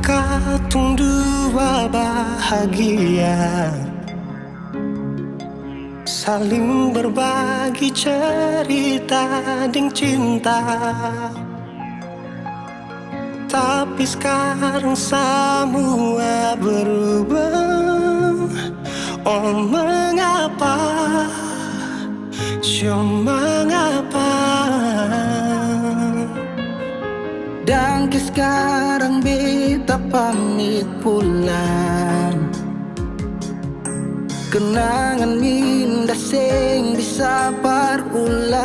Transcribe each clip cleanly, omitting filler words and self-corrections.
katong dua bahagia, saling berbagi cerita ding cinta. Tapi sekarang semua berubah. Oh mengapa, mengapa? Dan sekarang beta pamit pulang. Kenangan minda sing bisa berulang.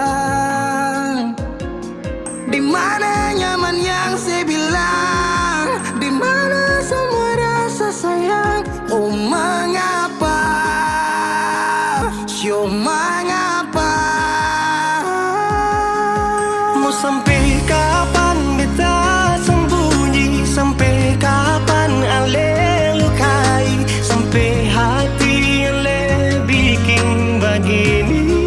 Di mana nyaman yang saya bilang, di mana semua rasa sayang. Oh mengapa, mengapa? Mau sampai kapan beta sembunyi? Sampai kapan ale lukai? Sampai hati ale bikin begini?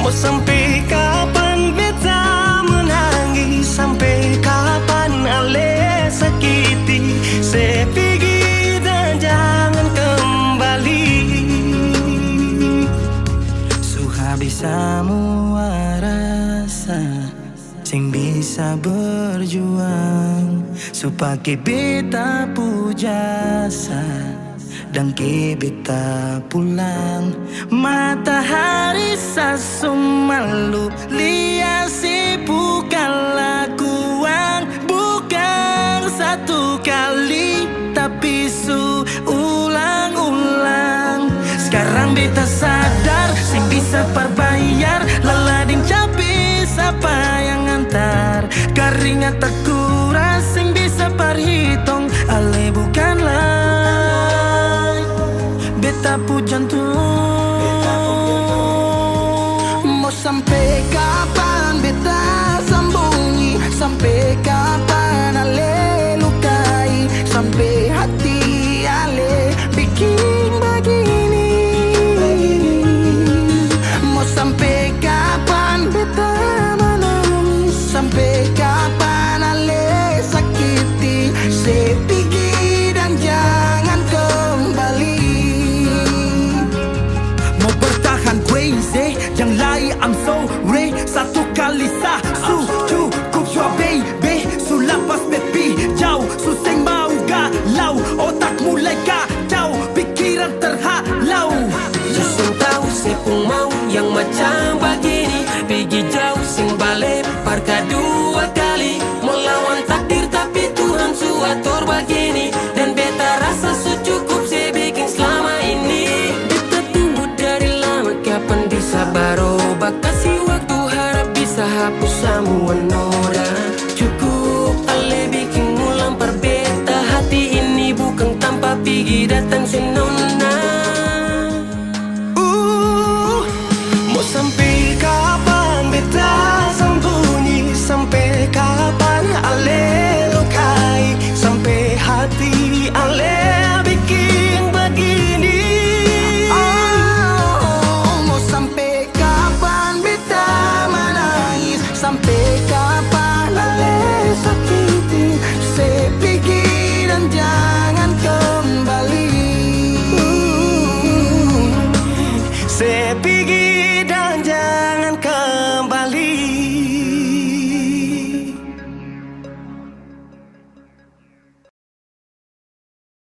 Mau sampai kapan beta menangis? Sampai kapan ale sakiti? Saya pergi dan jangan kembali. Habis semua rasa sing bisa berjuang supaya beta pujasa dan ke beta pulang. Matahari sasumalu liasi bukan lakuan, bukan satu kali tapi ulang-ulang. Sekarang beta sadar sing bisa perbayar lalading capi siapa yang antar. Keringat terkuras sing bisa perhitung ale bukanlah beta pu jantung. Mau sampai kapan beta sembunyi? Sampai kapan ale lukai? Sampai hati ale bikin begini? Sampai kapan beta menangis? Sampai kapan ale sakiti? Saya pergi dan jangan kembali. Mau bertahan crazy, yang lain I'm sorry. Satu kali sah, cukup jua baby. Sulapas baby, jauh suseng mau galau. Otak mulai kacau, pikiran terhalau. Justru tahu saya pun mau yang macam begini. Pergi jauh sing balik parka dua kali. Melawan takdir tapi Tuhan suatur begini. Dan beta rasa cukup saya bikin selama ini. Beta tunggu dari lama kapan bisa berubah. Kasih waktu harap bisa hapus semua noda. Cukup ale bikin ulang perbeta. Hati ini bukan tanpa pergi datang senona. Sampai kapan beta sembunyi? Sampai kapan ale lukai? Sampai hati ale bikin begini? Oh, mau sampai kapan beta menangis? Sampai kapan ale sakiti? Saya pergi dan jangan kembali. Saya pergi